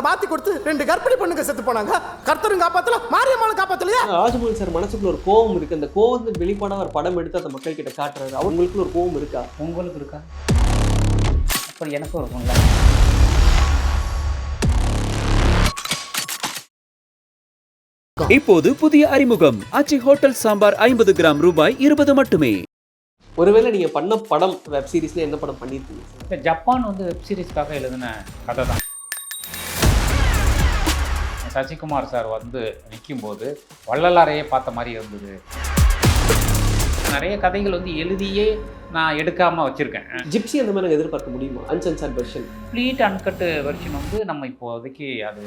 மாத்தி கொடுத்து 2 கர்ப்பிணி பொண்ணுங்க செத்து போனாங்க. கர்த்தரும் காப்பாத்தல, மாரியம்மாளும் காப்பாத்தலையா? ராஜமௌழி சார் மனசுக்குள்ள ஒரு கோவம் இருக்கு. அந்த கோவத்தை வெளிப்பாடாக ஒரு படம் எடுத்து அந்த மக்கள் கிட்ட காட்டுறாரு. அவங்களுக்குள்ள ஒரு கோவம் இருக்கா? உங்களுக்கு இருக்கா? அப்புறம் எனக்கும் இருக்கும்ல. இப்போது புதிய அறிமுகம் ஆச்சி ஹோட்டல் சாம்பார் 50 கிராம் ரூபாய் 20 மட்டுமே. ஒருவேளை நீங்க பண்ண படம் வெப் சீரிஸ்ல என்ன படம் பண்ணிருக்கீங்க? இப்போ ஜப்பான் வந்து வெப் சீரிஸ்க்காக எழுதின கதை தான். சசிகுமார் சார் வந்து நிற்கும்போது வள்ளலாரையே பார்த்த மாதிரி இருந்தது. நிறைய கதைகள் வந்து எழுதியே நான் எடுக்காமல் வச்சுருக்கேன். ஜிப்சி அந்த மாதிரி எதிர்பார்க்க முடியுமா? அன்சென்சார்ட் வெர்ஷன், கம்ப்ளீட் அன்கட்டு வெர்ஷன் வந்து நம்ம இப்போதைக்கு அது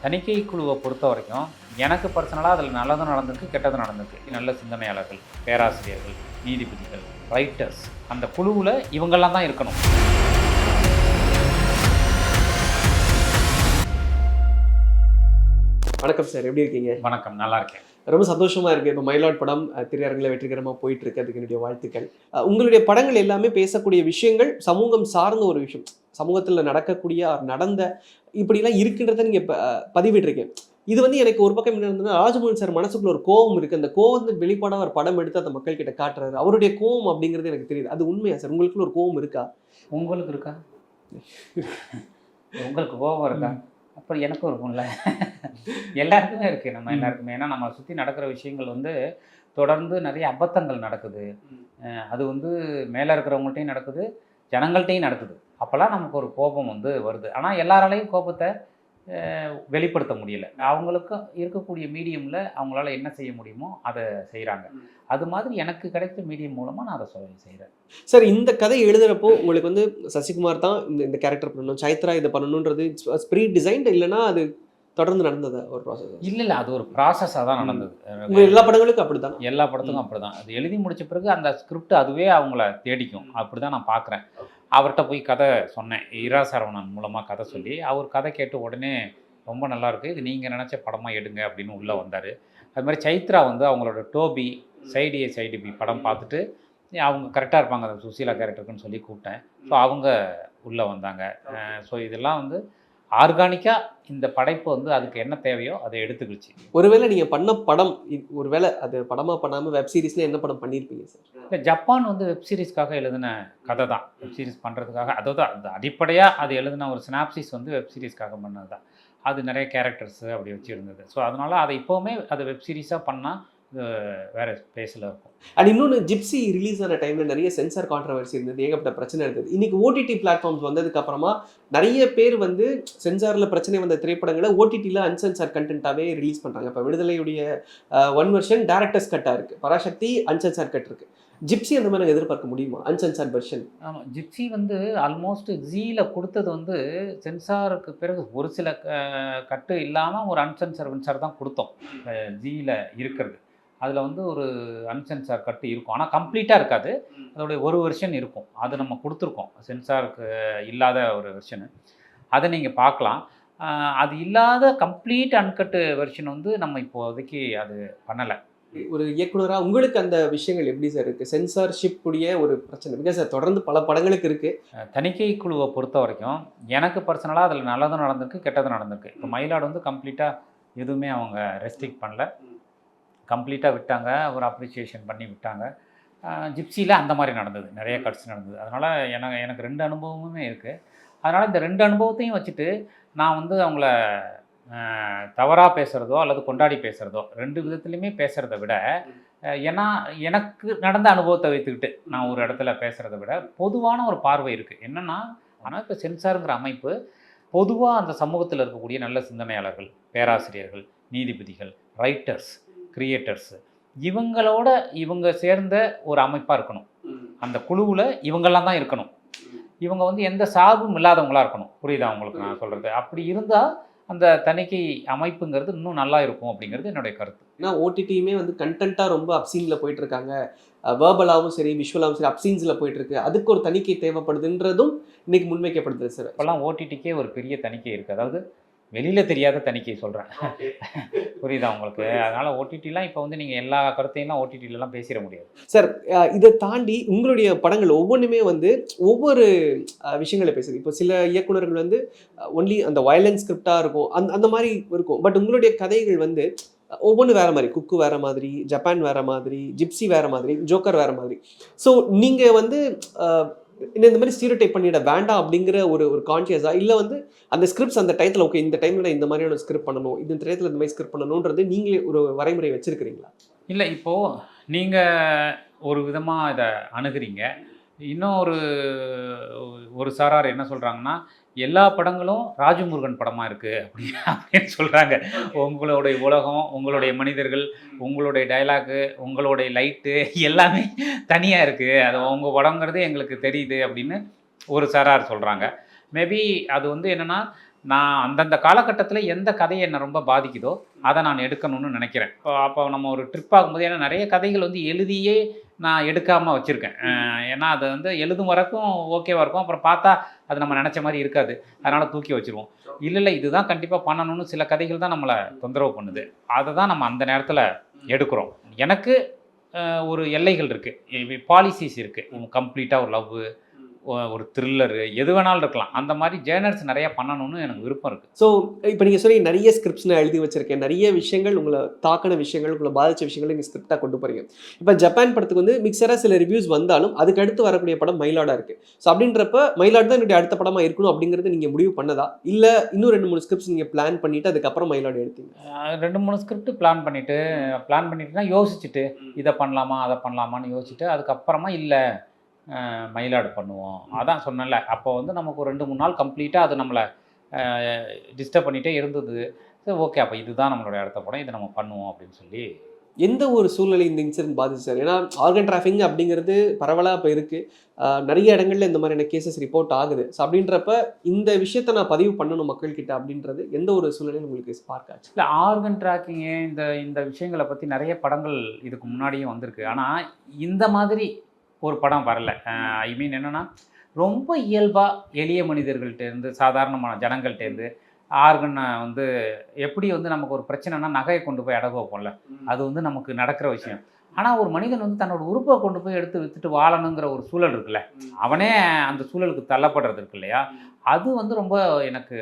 தணிக்கை குழுவை பொறுத்த வரைக்கும் எனக்கு பர்சனலாக அதில் நல்லதும் நடந்திருக்கு, கெட்டதும் நடந்திருக்கு. நல்ல சிந்தனையாளர்கள், பேராசிரியர்கள், நீதிபதிகள், ரைட்டர்ஸ், அந்த குழுவில் இவங்கெல்லாம் தான் இருக்கணும். வணக்கம் சார், எப்படி இருக்கீங்க? வணக்கம், நல்லா இருக்கேன். ரொம்ப சந்தோஷமா இருக்கு. இப்போ மயிலாட் படம் திரையரங்கில் வெற்றிகரமாக போயிட்டு இருக்கு. அதுக்கு என்னுடைய வாழ்த்துக்கள். உங்களுடைய படங்கள் எல்லாமே பேசக்கூடிய விஷயங்கள் சமூகம் சார்ந்த ஒரு விஷயம், சமூகத்தில் நடக்கக்கூடிய நடந்த இப்படிலாம் இருக்குன்றத நீங்கள் பதிவிட்டிருக்கேன். இது வந்து எனக்கு ஒரு பக்கம் என்ன இருந்ததுன்னா, ராஜமௌழி சார் மனசுக்குள்ள ஒரு கோவம் இருக்கு. அந்த கோவத்தை வெளிப்பாடாக ஒரு படம் எடுத்து அந்த மக்கள் கிட்ட காட்டுறாரு. அவருடைய கோவம் அப்படிங்கிறது எனக்கு தெரியுது. அது உண்மையா சார்? உங்களுக்குள்ள ஒரு கோவம் இருக்கா? உங்களுக்கு இருக்கா? உங்களுக்கு கோபம் இருக்கா? அப்புறம் எனக்கும் இருக்கும்ல. எல்லாருக்குமே இருக்குது, நம்ம எல்லாருக்குமே. ஏன்னா நம்ம சுற்றி நடக்கிற விஷயங்கள் வந்து தொடர்ந்து நிறைய அபத்தங்கள் நடக்குது. அது வந்து மேலே இருக்கிறவங்கள்ட்டையும் நடக்குது, ஜனங்கள்ட்டையும் நடக்குது. அப்போல்லாம் நமக்கு ஒரு கோபம் வந்து வருது. ஆனால் எல்லாராலையும் கோபத்தை வெளிப்படுத்த முடியல. அவங்களுக்கு இருக்கக்கூடிய மீடியமில் அவங்களால என்ன செய்ய முடியுமோ அதை செய்கிறாங்க. அது மாதிரி எனக்கு கிடைத்த மீடியம் மூலமாக நான் அதை செய்கிறேன். சார், இந்த கதை எழுதுறப்போ உங்களுக்கு வந்து சசிகுமார் தான் இந்த கேரக்டர் பண்ணணும், சைத்ரா இதை பண்ணணுன்றது ப்ரீ டிசைன்டு, இல்லைன்னா அது தொடர்ந்து நடந்ததா ஒரு ப்ராசஸ்? இல்லை, அது ஒரு ப்ராசஸாக தான் நடந்தது. எல்லா படங்களுக்கும் அப்படி தான்? எல்லா படத்துக்கும் அப்படி தான். அது எழுதி முடித்த பிறகு அந்த ஸ்கிரிப்ட் அதுவே அவங்கள தேடிக்கும். அப்படி தான் நான் பார்க்குறேன். அவர்கிட்ட போய் கதை சொன்னேன், இரா சரவணன் மூலமாக கதை சொல்லி. அவர் கதை கேட்டு உடனே ரொம்ப நல்லாயிருக்கு, இது நீங்கள் நினச்ச படமாக எடுங்க அப்படின்னு உள்ளே வந்தார். அது மாதிரி சைத்ரா வந்து அவங்களோட டோபி சைடு ஏ சைடு பி படம் பார்த்துட்டு அவங்க கரெக்டாக இருப்பாங்க அந்த சுசீலா கேரக்டருக்குன்னு சொல்லி கூப்பிட்டேன். ஸோ அவங்க உள்ளே வந்தாங்க. ஸோ இதெல்லாம் வந்து ஆர்கானிக்காக இந்த படைப்பு வந்து அதுக்கு என்ன தேவையோ அதை எடுத்துக்கிச்சு. ஒருவேளை நீங்கள் பண்ண படம், ஒருவேளை அது படமாக பண்ணாமல் வெப் சீரிஸில் என்ன படம் பண்ணியிருப்பீங்க சார்? இப்போ ஜப்பான் வந்து வெப் சீரிஸ்க்காக எழுதின கதை தான். வெப் சீரிஸ் பண்ணுறதுக்காக, அதாவது அந்த அடிப்படையாக அது எழுதின ஒரு சினாப்சிஸ் வந்து வெப் சீரிஸ்க்காக பண்ணது தான். அது நிறைய கேரக்டர்ஸு அப்படி வச்சு இருந்தது. ஸோ அதனால் அதை இப்போவுமே அது வெப் சீரிஸாக பண்ணால் வேறு ஸ்பேஸில் இருக்கும். அண்ட் இன்னொன்று, ஜிப்சி ரிலீஸ் ஆன டைமில் நிறைய சென்சார் கான்ட்ரவர்சி இருந்தது, ஏகப்பட்ட பிரச்சனை இருந்தது. இன்றைக்கி ஓடிடி பிளாட்ஃபார்ம்ஸ் வந்ததுக்கப்புறமா நிறைய பேர் வந்து சென்சாரில் பிரச்சனை வந்த திரைப்படங்களை ஓடிடியில் அன்சென்சார் கண்டென்ட்டாகவே ரிலீஸ் பண்ணுறாங்க. இப்போ விடுதலையுடைய 1 வெர்ஷன் டேரக்டர்ஸ் கட்டாக இருக்குது, பராசக்தி அன்சென்சார் கட் இருக்குது. ஜிப்சி அந்த மாதிரி எதிர்பார்க்க முடியுமா, அன்சென்சார் வெர்ஷன்? ஆமாம், ஜிப்சி வந்து ஆல்மோஸ்ட் ஜீயில் கொடுத்தது வந்து சென்சாருக்கு பிறகு ஒரு சில கட்டு இல்லாமல் ஒரு அன்சென்சார் தான் கொடுத்தோம். ஜீயில் இருக்கிறது அதில் வந்து ஒரு அன்சென்சார் கட்டு இருக்கும், ஆனால் கம்ப்ளீட்டாக இருக்காது. அதோடைய ஒரு வெர்ஷன் இருக்கும், அது நம்ம கொடுத்துருக்கோம். சென்சாருக்கு இல்லாத ஒரு வெர்ஷனு, அதை நீங்கள் பார்க்கலாம். அது இல்லாத கம்ப்ளீட் அன்கட்டு வெர்ஷன் வந்து நம்ம இப்போதைக்கு அது பண்ணலை. ஒரு இயக்குனராக உங்களுக்கு அந்த விஷயங்கள் எப்படி சார் இருக்குது? சென்சார்ஷிப் உடைய ஒரு பிரச்சனை பிகாஸ் சார் தொடர்ந்து பல படங்களுக்கு இருக்குது. தணிக்கை குழுவை பொறுத்த வரைக்கும் எனக்கு பர்சனலாக அதில் நல்லதும் நடந்திருக்கு, கெட்டதும் நடந்திருக்கு. இப்போ மயிலாடு வந்து கம்ப்ளீட்டாக எதுவுமே அவங்க ரெஸ்ட்ரிக்ட் பண்ணல, கம்ப்ளீட்டாக விட்டாங்க, ஒரு அப்ரிசியேஷன் பண்ணி விட்டாங்க. ஜிப்சியில் அந்த மாதிரி நடந்தது, நிறைய கட்ஸ் நடந்தது. அதனால் எனக்கு 2 அனுபவமுமே இருக்குது. அதனால் இந்த 2 அனுபவத்தையும் வச்சுட்டு நான் வந்து அவங்கள தவறாக பேசுகிறதோ அல்லது கொண்டாடி பேசுகிறதோ 2 விதத்துலையுமே பேசுகிறத விட, ஏன்னா எனக்கு நடந்த அனுபவத்தை வைத்துக்கிட்டு நான் ஒரு இடத்துல பேசுகிறத விட பொதுவான ஒரு பார்வை இருக்குது. என்னென்னா, ஆனால் இப்போ சென்சாருங்கிற அமைப்பு பொதுவாக அந்த சமூகத்தில் இருக்கக்கூடிய நல்ல சிந்தனையாளர்கள், பேராசிரியர்கள், நீதிபதிகள், ரைட்டர்ஸ், கிரியேட்டர்ஸு, இவங்க சேர்ந்த ஒரு அமைப்பாக இருக்கணும். அந்த குழுவில் இவங்கெல்லாம் தான் இருக்கணும். இவங்க வந்து எந்த சார்பும் இல்லாதவங்களாக இருக்கணும். புரியுதா உங்களுக்கு நான் சொல்கிறது? அப்படி இருந்தால் அந்த தணிக்கை அமைப்புங்கிறது இன்னும் நல்லா இருக்கும் அப்படிங்கிறது என்னுடைய கருத்து. ஏன்னா ஓடிடியுமே வந்து கண்டென்ட்டாக ரொம்ப அப்சீனில் போயிட்டுருக்காங்க, வேர்பலாகவும் சரி விஷுவலாகவும் சரி அப்சீன்ஸில் போயிட்டுருக்கு. அதுக்கு ஒரு தணிக்கை தேவைப்படுதுன்றதும் இன்றைக்கி முன்வைக்கப்படுது சார். இப்போல்லாம் ஓடிடிக்கே ஒரு பெரிய தணிக்கை இருக்குது. அதாவது வெளியில் தெரியாத தணிக்கை சொல்கிறேன். புரியுதா உங்களுக்கு? அதனால் ஓடிடிலாம் இப்போ வந்து நீங்கள் எல்லா கருத்தையும் ஓடிடிலலாம் பேசிட முடியாது. சார் இதை தாண்டி உங்களுடைய படங்கள் ஒவ்வொன்றுமே வந்து ஒவ்வொரு விஷயங்களை பேசுது. இப்போ சில இயக்குனர்கள் வந்து ஒன்லி அந்த வயலன்ஸ் ஸ்கிரிப்டாக இருக்கும், அந்த மாதிரி இருக்கும். பட் உங்களுடைய கதைகள் வந்து ஒவ்வொன்று வேற மாதிரி, குக்கு வேற மாதிரி, ஜப்பான் வேற மாதிரி, ஜிப்சி வேற மாதிரி, ஜோக்கர் வேற மாதிரி. ஸோ நீங்கள் வந்து இந்த மாதிரி ஸ்டீரியோடைப் பண்ணிட வேண்டாம் அப்படிங்கிற ஒரு கான்ஷியஸா, இல்லை வந்து அந்த ஸ்கிரிப்ட்ஸ் அந்த டயத்தில் ஓகே இந்த டைமில் நான் இந்த மாதிரியான ஸ்கிரிப்ட் பண்ணணும், இந்த டயத்தில் இந்த மாதிரி ஸ்கிரிப்ட் பண்ணணுன்றது நீங்களே ஒரு வரைமுறை வச்சிருக்கிறீங்களா? இல்லை, இப்போது நீங்கள் ஒரு விதமாக இதை அணுகிறீங்க. இன்னும் ஒரு சாரார் என்ன சொல்கிறாங்கன்னா, எல்லா படங்களும் ராஜமுருகன் படமாக இருக்குது அப்படின்னு சொல்கிறாங்க. உங்களுடைய உலகம், உங்களுடைய மனிதர்கள், உங்களுடைய டைலாகு, உங்களுடைய லைட்டு எல்லாமே தனியாக இருக்குது, அது உங்கள் படங்கிறது எங்களுக்கு தெரியுது அப்படின்னு ஒரு சாரார் சொல்கிறாங்க. மேபி அது வந்து என்னென்னா, நான் அந்தந்த காலகட்டத்தில் எந்த கதையை என்னை ரொம்ப பாதிக்குதோ அதை நான் எடுக்கணும்னு நினைக்கிறேன். அப்போ நம்ம ஒரு ட்ரிப் ஆகும்போது, ஏன்னா நிறைய கதைகள் வந்து எழுதியே நான் எடுக்காமல் வச்சுருக்கேன். ஏன்னா அது வந்து எழுதும் வரைக்கும் ஓகேவாக இருக்கும், அப்புறம் பார்த்தா அது நம்ம நினச்ச மாதிரி இருக்காது, அதனால் தூக்கி வச்சுருவோம். இல்லை இதுதான் கண்டிப்பாக பண்ணணும்னு சில கதைகள் தான் நம்மளை தொந்தரவு பண்ணுது, அதை தான் நம்ம அந்த நேரத்தில் எடுக்கிறோம். எனக்கு ஒரு எல்லைகள் இருக்குது, பாலிசிஸ் இருக்குது. கம்ப்ளீட்டாக ஒரு லவ், ஒரு த்ரில்லரு, எது வேணாலும் இருக்கலாம். அந்த மாதிரி ஜேர்னல்ஸ் நிறையா பண்ணணும்னு எனக்கு விருப்பம் இருக்குது. ஸோ இப்போ நீங்கள் சொல்லி நிறைய ஸ்கிரிப்ட்ஸ் நான் எழுதி வச்சிருக்கேன், நிறைய விஷயங்கள் உங்களை தாக்கின விஷயங்கள், உங்களை பாதித்த விஷயங்களை நீங்கள் ஸ்கிரிப்டாக கொண்டு போகிறீங்க. இப்போ ஜப்பான் படத்துக்கு வந்து மிக்சராக சில ரிவ்யூஸ் வந்தாலும் அதுக்கு அடுத்து வரக்கூடிய படம் மயிலாடாக இருக்குது. ஸோ அப்படின்றப்ப மயிலாடு தான் என்னுடைய அடுத்த படமாக இருக்கணும் அப்படிங்கிறது நீங்கள் முடிவு பண்ணதா, இல்லை இன்னும் 2-3 ஸ்கிரிப்ட்ஸ் நீங்கள் பிளான் பண்ணிவிட்டு அதுக்கப்புறம் மயிலாடு எடுத்தீங்க? 2-3 ஸ்கிரிப்ட் பிளான் பண்ணிட்டுனா யோசிச்சுட்டு இதை பண்ணலாமா அதை பண்ணலாமான்னு யோசிச்சுட்டு அதுக்கப்புறமா இல்லை மயிலாடு பண்ணுவோம். அதான் சொன்னேன்ல, அப்போ வந்து நமக்கு ஒரு 2-3 நாள் கம்ப்ளீட்டாக அது நம்மளை டிஸ்டர்ப் பண்ணிகிட்டே இருந்தது. சரி ஓகே, அப்போ இதுதான் நம்மளுடைய அடுத்த படம், இதை நம்ம பண்ணுவோம் அப்படின்னு சொல்லி. எந்த ஒரு சூழ்நிலை இந்த இன்சிடென்ட் பாதிச்சு சார்? ஏன்னா ஆர்கன் டிராஃபிங் அப்படிங்கிறது பரவலாக இப்போ இருக்குது, நிறைய இடங்கள்ல இந்த மாதிரியான கேசஸ் ரிப்போர்ட் ஆகுது. ஸோ அப்படின்றப்ப இந்த விஷயத்தை நான் பதிவு பண்ணணும் மக்கள்கிட்ட அப்படின்றது எந்த ஒரு சூழ்நிலையும் உங்களுக்கு ஸ்பார்க் ஆச்சு? இல்லை, ஆர்கன் ட்ராக்கிங்கு இந்த விஷயங்களை பற்றி நிறைய படங்கள் இதுக்கு முன்னாடியும் வந்திருக்கு. ஆனால் இந்த மாதிரி ஒரு படம் வரல. ஐ மீன் என்னென்னா, ரொம்ப இயல்பாக எளிய மனிதர்கள்ட்டேருந்து, சாதாரணமான ஜனங்கள்டேருந்து ஆர்கனை வந்து எப்படி வந்து நமக்கு ஒரு பிரச்சனைனா நகையை கொண்டு போய் அடகு வைப்போம்ல, அது வந்து நமக்கு நடக்கிற விஷயம். ஆனால் ஒரு மனிதன் வந்து தன்னோட உறுப்பை கொண்டு போய் எடுத்து விற்றுட்டு வாழணுங்கிற ஒரு சூழல் இருக்குல்ல, அவனே அந்த சூழலுக்கு தள்ளப்படுறது இருக்கு இல்லையா, அது வந்து ரொம்ப எனக்கு,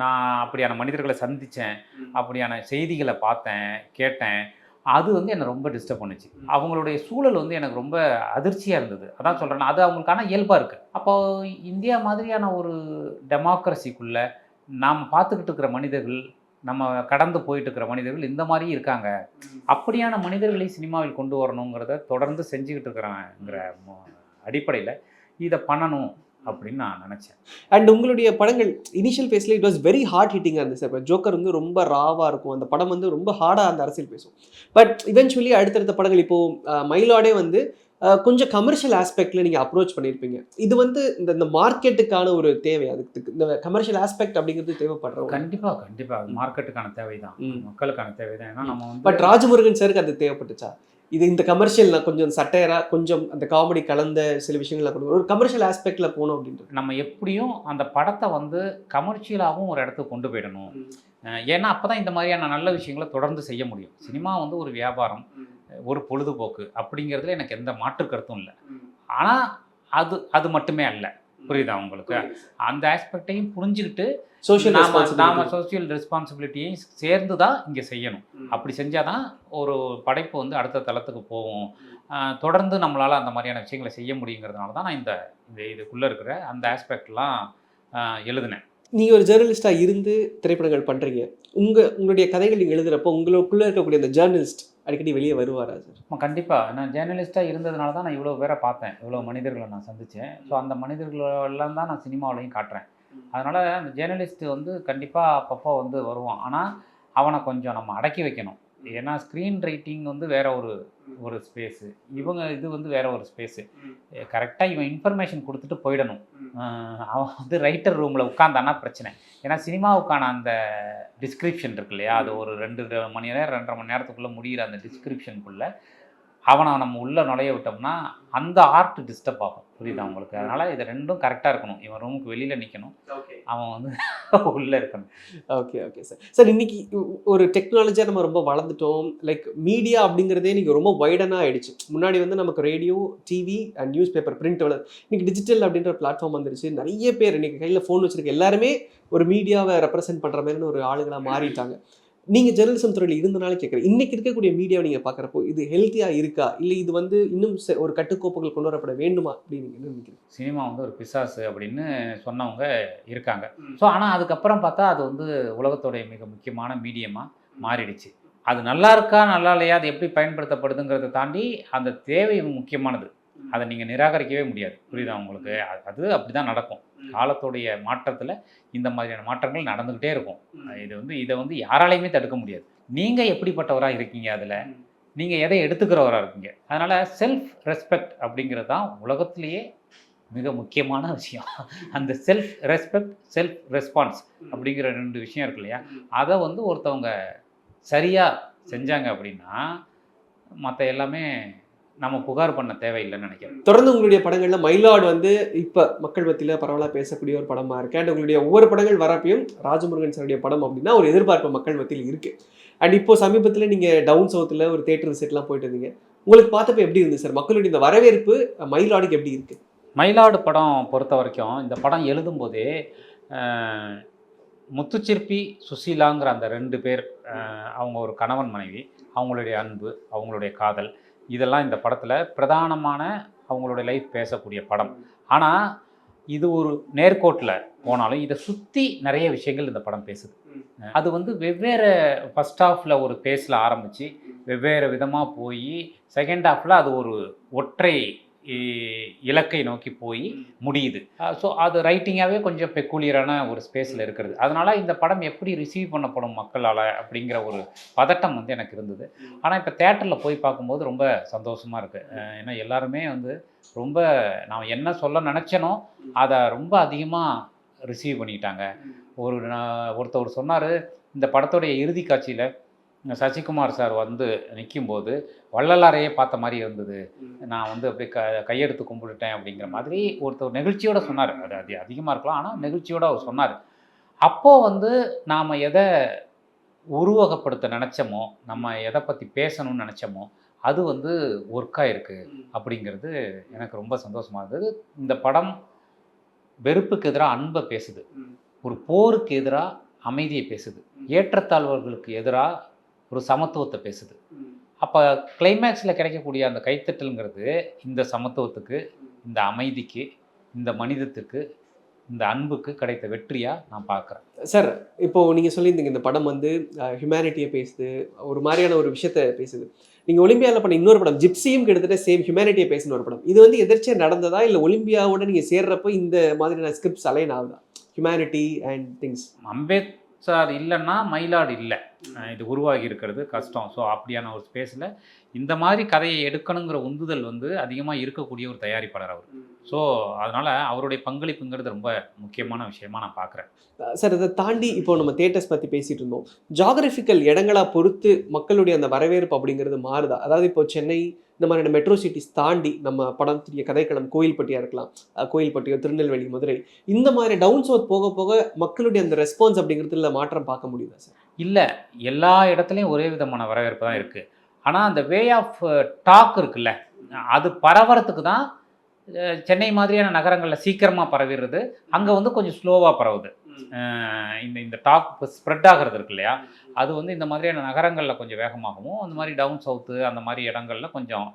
நான் அப்படியான மனிதர்களை சந்தித்தேன், அப்படியான செய்திகளை பார்த்தேன், கேட்டேன். அது வந்து என்னை ரொம்ப டிஸ்டர்ப் பண்ணுச்சு. அவங்களுடைய சூழல் வந்து எனக்கு ரொம்ப அதிர்ச்சியாக இருந்தது. அதான் சொல்கிறேன், அது அவங்களுக்கான இயல்பாக இருக்குது. அப்போது இந்தியா மாதிரியான ஒரு டெமோக்ரஸிக்குள்ளே நாம் பார்த்துக்கிட்டு இருக்கிற மனிதர்கள், நம்ம கடந்து போயிட்டு இருக்கிற மனிதர்கள் இந்த மாதிரி இருக்காங்க. அப்படியான மனிதர்களை சினிமாவில் கொண்டு வரணுங்கிறத தொடர்ந்து செஞ்சுக்கிட்டு இருக்கிறேங்கிற அடிப்படையில் இதை பண்ணணும் அப்படின்னு நான் நினச்சேன். அண்ட் உங்களுடைய படங்கள் இனிஷியல் ஃபேஸில் இட் வாஸ் வெரி ஹார்ட் ஹிட்டிங்காக இருந்துச்சு சார். இப்போ ஜோக்கர் வந்து ரொம்ப ராவாக இருக்கும், அந்த படம் வந்து ரொம்ப ஹார்டாக அந்த அரசியல் பேசும். பட் இவென்ச்சுவலி அடுத்தடுத்த படங்கள், இப்போது மயிலாடே வந்து கொஞ்சம் கமர்ஷியல் ஆஸ்பெக்டில் நீங்கள் அப்ரோச் பண்ணியிருப்பீங்க. இது வந்து இந்த மார்க்கெட்டுக்கான ஒரு தேவை, அதுக்கு இந்த கமர்ஷியல் ஆஸ்பெக்ட் அப்படிங்கிறது தேவைப்படுறோம். கண்டிப்பாக அது மார்க்கெட்டுக்கான தேவை தான், மக்களுக்கான தேவை தான். ஏன்னா நம்ம வந்து பட் ராஜமுருகன் சாருக்கு அது தேவைப்பட்டுச்சா? இது இந்த கமர்ஷியல் நான் கொஞ்சம் சட்டையராக கொஞ்சம் அந்த காமெடி கலந்த சில விஷயங்கள் கொண்டு ஒரு கமர்ஷியல் ஆஸ்பெக்டில் போகணும் அப்படின்றது. நம்ம எப்படியும் அந்த படத்தை வந்து கமர்ஷியலாகவும் ஒரு இடத்துக்கு கொண்டு போயிடணும். ஏன்னா அப்போ தான் இந்த மாதிரியான நல்ல விஷயங்களை தொடர்ந்து செய்ய முடியும். சினிமா வந்து ஒரு வியாபாரம், ஒரு பொழுதுபோக்கு அப்படிங்கிறதுல எனக்கு எந்த மாற்று கருத்தும் இல்லை. ஆனால் அது மட்டுமே அல்ல. புரியுதா உங்களுக்கு? அந்த ஆஸ்பெக்டையும் புரிஞ்சுக்கிட்டு நாம சோசியல் ரெஸ்பான்சிபிலிட்டியையும் சேர்ந்து தான் இங்கே செய்யணும். அப்படி செஞ்சால் தான் ஒரு படைப்பு வந்து அடுத்த தளத்துக்கு போகும். தொடர்ந்து நம்மளால் அந்த மாதிரியான விஷயங்களை செய்ய முடியுங்கிறதுனால தான் நான் இந்த இதுக்குள்ளே இருக்கிற அந்த ஆஸ்பெக்ட்லாம் எழுதினேன். நீங்கள் ஒரு ஜேர்னலிஸ்டாக இருந்து திரைப்படங்கள் பண்ணுறீங்க, உங்களுடைய கதைகள் நீங்கள் எழுதுகிறப்போ உங்களுக்குள்ளே இருக்கக்கூடிய அந்த ஜேர்னலிஸ்ட் அடிக்கடி வெளியே வருவாரா சார்? கண்டிப்பாக. நான் ஜேர்னலிஸ்ட்டாக இருந்ததுனால தான் நான் இவ்வளோ பேரை பார்த்தேன், இவ்வளோ மனிதர்களை நான் சந்தித்தேன். ஸோ அந்த மனிதர்களெல்லாம் தான் நான் சினிமாவிலையும் காட்டுறேன். அதனால் அந்த ஜேர்னலிஸ்ட்டு வந்து கண்டிப்பாக அப்பப்போ வந்து வருவான். ஆனால் அவனை கொஞ்சம் நம்ம அடக்கி வைக்கணும். ஏன்னா ஸ்க்ரீன் ரைட்டிங் வந்து வேற ஒரு ஸ்பேஸு, இது வந்து வேற ஒரு ஸ்பேஸு. கரெக்டாக இவன் இன்ஃபர்மேஷன் கொடுத்துட்டு போயிடணும். அவன் வந்து ரைட்டர் ரூமில் உட்காந்தானா பிரச்சனை. ஏன்னா சினிமாவுக்கான அந்த டிஸ்கிரிப்ஷன் இருக்கு இல்லையா, அது ஒரு 2 மணி நேரம் 2.5 மணி நேரத்துக்குள்ளே முடிகிற அந்த டிஸ்கிரிப்ஷனுக்குள்ளே அவனை நம்ம உள்ளே நுழைய விட்டோம்னா அந்த ஆர்ட் டிஸ்டர்ப் ஆகும். புரியுதா உங்களுக்கு? அதனால் இது ரெண்டும் கரெக்டாக இருக்கணும். இவன் ரூமுக்கு வெளியில் நிற்கணும், அவன் வந்து உள்ளே இருக்கணும். Okay okay sir. சார் இன்னைக்கு ஒரு டெக்னாலஜியாக நம்ம ரொம்ப வளர்ந்துட்டோம். லைக் மீடியா அப்படிங்கிறதே இன்னைக்கு ரொம்ப வைடனாக ஆயிடுச்சு. முன்னாடி வந்து நமக்கு radio, TV and news paper print இன்னைக்கு டிஜிட்டல் அப்படின்ற பிளாட்ஃபார்ம் வந்துருச்சு. நிறைய பேர் இன்னைக்கு கையில் ஃபோன் வச்சிருக்க எல்லாருமே ஒரு மீடியாவை ரெப்ரசென்ட் பண்ணுற மாதிரின்னு ஒரு ஆளுங்களாக மாறிட்டாங்க. நீங்கள் ஜெர்னலிசம் துறையில் இருந்தனால கேட்குறேன், இன்னைக்கு இருக்கக்கூடிய மீடியாவை நீங்கள் பார்க்குறப்போ இது ஹெல்த்தியாக இருக்கா, இல்லை இது வந்து இன்னும் ஒரு கட்டுக்கோப்புகள் கொண்டு வரப்பட வேண்டுமா அப்படின்னு நீங்கள் என்ன நினைக்கிறீங்க? சினிமா வந்து ஒரு பிசாசு அப்படின்னு சொன்னவங்க இருக்காங்க. ஸோ ஆனால் அதுக்கப்புறம் பார்த்தா அது வந்து உலகத்தோடைய மிக முக்கியமான மீடியமாக மாறிடுச்சு. அது நல்லா இருக்கா நல்லா இல்லையா, அது எப்படி பயன்படுத்தப்படுதுங்கிறத தாண்டி அந்த தேவை முக்கியமானது. அதை நீங்கள் நிராகரிக்கவே முடியாது. புரியுதா உங்களுக்கு? அது அப்படி தான் நடக்கும். காலத்துடைய மாற்றத்தில் இந்த மாதிரியான மாற்றங்கள் நடந்துக்கிட்டே இருக்கும். இதை வந்து யாராலையுமே தடுக்க முடியாது. நீங்கள் எப்படிப்பட்டவராக இருக்கீங்க, அதில் நீங்கள் எதை எடுத்துக்கிறவராக இருக்கீங்க. அதனால் செல்ஃப் ரெஸ்பெக்ட் அப்படிங்கிறது தான் உலகத்திலேயே மிக முக்கியமான விஷயம். அந்த செல்ஃப் ரெஸ்பெக்ட், செல்ஃப் ரெஸ்பான்ஸ் அப்படிங்கிற 2 விஷயம் இருக்கு இல்லையா, அதை வந்து ஒருத்தவங்க சரியாக செஞ்சாங்க அப்படின்னா மற்ற எல்லாமே நம்ம புகார் பண்ண தேவையில்லைன்னு நினைக்கிறேன். தொடர்ந்து உங்களுடைய படங்கள்ல மயிலாடு வந்து இப்போ மக்கள் மத்தியில் பரவலாக பேசக்கூடிய ஒரு படமாக இருக்குது. அண்ட் உங்களுடைய ஒவ்வொரு படங்கள் வரப்பையும் ராஜமுருகன் சாருடைய படம் அப்படின்னா ஒரு எதிர்பார்ப்பு மக்கள் மத்தியில் இருக்குது. அண்ட் இப்போ சமீபத்தில் நீங்கள் டவுன் சவுத்தில் ஒரு தேட்டர் விசிட்லாம் போயிட்டு இருந்தீங்க. உங்களுக்கு பார்த்தப்ப எப்படி இருந்துச்சு சார்? மக்களுடைய இந்த வரவேற்பு மயிலாடுக்கு எப்படி இருக்குது? மயிலாடு படம் பொறுத்த வரைக்கும் இந்த படம் எழுதும்போதே முத்துச்சிற்பி, சுசீலாங்கிற அந்த 2 பேர், அவங்க ஒரு கணவன் மனைவி, அவங்களுடைய அன்பு, அவங்களுடைய காதல், இதெல்லாம் இந்த படத்தில் பிரதானமான அவங்களுடைய லைஃப் பேசக்கூடிய படம். ஆனால் இது ஒரு நேர்கோட்டில் போனாலும் இதை சுற்றி நிறைய விஷயங்கள் இந்த படம் பேசுது. அது வந்து வெவ்வேறு ஃபஸ்ட் ஹாஃபில் ஒரு பேஸில் ஆரம்பித்து வெவ்வேறு விதமாக போய் செகண்ட் ஹாஃபில் அது ஒரு ஒற்றை இலக்கை நோக்கி போய் முடியுது. ஸோ அது ரைட்டிங்காகவே கொஞ்சம் பெக்குலியரான ஒரு ஸ்பேஸில் இருக்கிறது. அதனால் இந்த படம் எப்படி ரிசீவ் பண்ணப்படும் மக்களால் அப்படிங்கிற ஒரு பதட்டம் வந்து எனக்கு இருந்தது. ஆனால் இப்போ தேட்டரில் போய் பார்க்கும்போது ரொம்ப சந்தோஷமாக இருக்குது. ஏன்னா எல்லாருமே வந்து ரொம்ப நான் என்ன சொல்ல நினச்சேனோ அதை ரொம்ப அதிகமாக ரிசீவ் பண்ணிக்கிட்டாங்க. ஒருத்தவர் சொன்னார், இந்த படத்துடைய இறுதி காட்சியில் சசிகுமார் சார் வந்து நிற்கும்போது வள்ளலாரையே பார்த்த மாதிரி இருந்தது, நான் வந்து அப்படியே கையெடுத்து கும்பிட்டுட்டேன் அப்படிங்கிற மாதிரி ஒருத்தர் நெகிழ்ச்சியோடு சொன்னார். அது அதிகமாக இருக்கலாம், ஆனால் நெகிழ்ச்சியோடு அவர் சொன்னார். அப்போது வந்து நாம் எதை உருவகப்படுத்த நினச்சோமோ, நம்ம எதை பற்றி பேசணும்னு நினச்சோமோ அது வந்து ஒர்க்காக இருக்குது அப்படிங்கிறது எனக்கு ரொம்ப சந்தோஷமாக இருந்தது. இந்த படம் வெறுப்புக்கு எதிராக அன்பை பேசுது, ஒரு போருக்கு எதிராக அமைதியை பேசுது, ஏற்றத்தாழ்வர்களுக்கு எதிராக ஒரு சமத்துவத்தை பேசுது. அப்போ கிளைமேக்ஸில் கிடைக்கக்கூடிய அந்த கைத்தட்டல்ங்கிறது இந்த சமத்துவத்துக்கு, இந்த அமைதிக்கு, இந்த மனிதத்துக்கு, இந்த அன்புக்கு கிடைத்த வெற்றியாக நான் பார்க்குறேன். சார் இப்போது நீங்கள் சொல்லியிருந்தீங்க இந்த படம் வந்து ஹியூமனிட்டியை பேசுது, ஒரு மாதிரியான ஒரு விஷயத்தை பேசுது. நீங்கள் ஒலிம்பியாவில் பண்ண இன்னொரு படம் ஜிப்சியும் கிட்டத்தட்ட சேம் ஹியூமனிட்டியை பேசின ஒரு படம். இது வந்து எதிர்ச்சியாக நடந்ததா, இல்லை ஒலிம்பியாவோட நீங்கள் சேர்றப்போ இந்த மாதிரியான ஸ்கிரிப்ட்ஸ் அலைன் ஆகுதா? Humanity and things. அம்பேத்கர் இல்லைன்னா மயிலாடு இல்லை, இது உருவாகி இருக்கிறது கஷ்டம். ஸோ அப்படியான ஒரு ஸ்பேஸில் இந்த மாதிரி கதையை எடுக்கணுங்கிற உந்துதல் வந்து அதிகமாக இருக்கக்கூடிய ஒரு தயாரிப்பாளர் அவர். ஸோ அதனால் அவருடைய பங்களிப்புங்கிறது ரொம்ப முக்கியமான விஷயமா நான் பார்க்குறேன். சார் இதை தாண்டி இப்போ நம்ம தேட்டர்ஸ் பற்றி பேசிகிட்டு இருந்தோம். ஜாகிரபிக்கல் இடங்களாக பொறுத்து மக்களுடைய அந்த வரவேற்பு அப்படிங்கிறது மாறுதா? அதாவது இப்போ சென்னை இந்த மாதிரியான மெட்ரோ சிட்டிஸ் தாண்டி நம்ம படம் தெரிய கதைக்களம் கோயில்பட்டியாக இருக்கலாம், கோயில்பட்டியோ திருநெல்வேலி, மதுரை, இந்த மாதிரி டவுன் சவுத் போக போக மக்களுடைய அந்த ரெஸ்பான்ஸ் அப்படிங்கிறதுல மாற்றம் பார்க்க முடியுதா சார்? இல்லை, எல்லா இடத்துலையும் ஒரே விதமான வரவேற்பு தான் இருக்குது. ஆனால் அந்த வே ஆஃப் டாக் இருக்குல்ல, அது பரவறதுக்கு தான் சென்னை மாதிரியான நகரங்களில் சீக்கிரமாக பரவிடுறது, அங்கே வந்து கொஞ்சம் ஸ்லோவாக பரவுது. இந்த டாக் ஸ்ப்ரெட் ஆகிறது இருக்கு இல்லையா, அது வந்து இந்த மாதிரியான நகரங்களில் கொஞ்சம் வேகமாகவும், அந்த மாதிரி டவுன் சவுத்து அந்த மாதிரி இடங்களில் கொஞ்சம்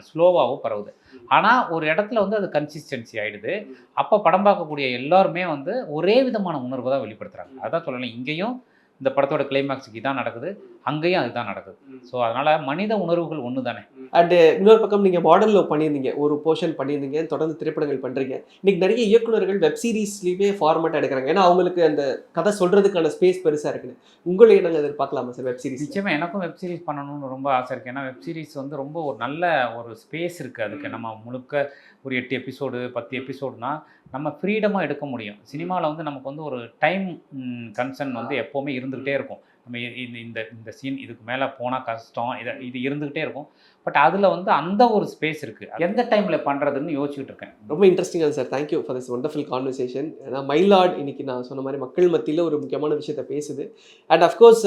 ஸ்லோவாகவும் பரவுது. ஆனால் ஒரு இடத்துல வந்து அது கன்சிஸ்டன்சி ஆகிடுது. அப்போ படம் பார்க்கக்கூடிய எல்லாருமே வந்து ஒரே விதமான உணர்வு தான் வெளிப்படுத்துகிறாங்க. அதான் சொல்லலாம், இங்கேயும் இந்த படத்தோட கிளைமேக்ஸுக்கு இதான் நடக்குது, அங்கேயும் அதுதான் நடக்குது. ஸோ அதனால் மனித உணர்வுகள் ஒன்று தானே. அண்டு இன்னொரு பக்கம் நீங்கள் மாடலில் பண்ணியிருந்தீங்க, ஒரு போர்ஷன் பண்ணியிருந்தீங்க, தொடர்ந்து திரைப்படங்கள் பண்ணுறீங்க. இன்றைக்கி நிறைய இயக்குநர்கள் வெப் சீரிஸ்லேயுமே ஃபார்மேட் எடுக்கிறாங்க, ஏன்னா அவங்களுக்கு அந்த கதை சொல்கிறதுக்கான ஸ்பேஸ் பெருசாக இருக்குன்னு. உங்களை நாங்கள் எதிர்பார்க்கலாமா சார் வெப் சீரிஸ்? நிச்சயமாக எனக்கும் வெப் சீரிஸ் பண்ணணும்னு ரொம்ப ஆசை இருக்குது. ஏன்னா வெப் சீரிஸ் வந்து ரொம்ப ஒரு நல்ல ஒரு ஸ்பேஸ் இருக்குது அதுக்கு. நம்ம முழுக்க ஒரு 8 எபிசோடு 10 எபிசோடுனா நம்ம ஃப்ரீடமாக எடுக்க முடியும். சினிமாவில் வந்து நமக்கு வந்து ஒரு டைம் கன்சர்ன் வந்து எப்போவுமே இருந்துக்கிட்டே இருக்கும். நம்ம இந்த சீன் இதுக்கு மேலே போனால் கஷ்டம், இது இருந்துக்கிட்டே இருக்கும். பட் அதில் வந்து அந்த ஒரு ஸ்பேஸ் இருக்குது, எந்த டைமில் பண்ணுறதுன்னு யோசிச்சுட்டு இருக்கேன். ரொம்ப இன்ட்ரெஸ்டிங்காக sir. Thank you for this wonderful conversation. ஏன்னா மயிலாட் இன்னைக்கு நான் சொன்ன மாதிரி மக்கள் மத்தியில் ஒரு முக்கியமான விஷயத்தை பேசுது. அண்ட் அஃப்கோர்ஸ்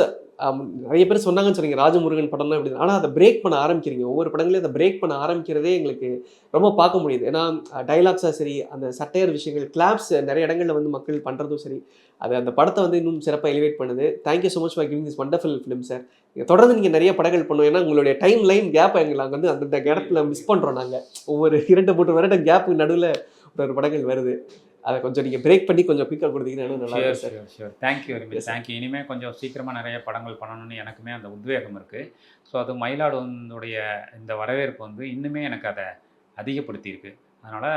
நிறைய பேர் சொன்னாங்கன்னு சொன்னீங்க ராஜமுருகன் படம்லாம் எப்படி, ஆனால் அதை பிரேக் பண்ண ஆரம்பிக்கிறீங்க. ஒவ்வொரு படங்களையும் அதை பிரேக் பண்ண ஆரம்பிக்கிறதே எங்களுக்கு ரொம்ப பார்க்க முடியுது. ஏன்னா டைலாக்ஸாக சரி, அந்த சட்டையர் விஷயங்கள், கிளாப்ஸ் நிறைய இடங்களில் வந்து மக்கள் பண்ணுறதும் சரி, அது அந்த படத்தை வந்து இன்னும் சிறப்பாக எலிவேட் பண்ணுது. Thank you so much for giving this wonderful film sir. தொடர்ந்து நீங்கள் நிறைய படங்கள் பண்ணுவோம். ஏன்னா உங்களுடைய டைம் லைன் கேப் எங்களை அங்கே வந்து அந்த கேப்பில் மிஸ் பண்ணுறோம். நாங்கள் ஒவ்வொரு 2-3 வருடம் கேப்புக்கு நடுவில் ஒரு படங்கள் வருது. அதை கொஞ்சம் நீங்கள் பிரேக் பண்ணி கொஞ்சம் குயிக்காக கொடுத்தீங்கன்னா நல்லா இருக்கும் sir. Sure. Thank you very much. Thank you. இனிமேல் கொஞ்சம் சீக்கிரமாக நிறைய படங்கள் பண்ணணும்னு எனக்குமே அந்த உத்வேகம் இருக்குது. ஸோ அது மயிலாடுடைய இந்த வரவேற்பு வந்து இன்னுமே எனக்கு அதை அதிகப்படுத்தியிருக்கு. அதனால்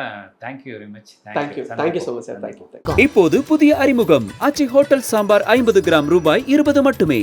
thank you very much. Thank you so much sir. Thank you. இப்போது புதிய அறிமுகம் ஆச்சி ஹோட்டல் சாம்பார் 50 கிராம் ரூபாய் 20 மட்டுமே.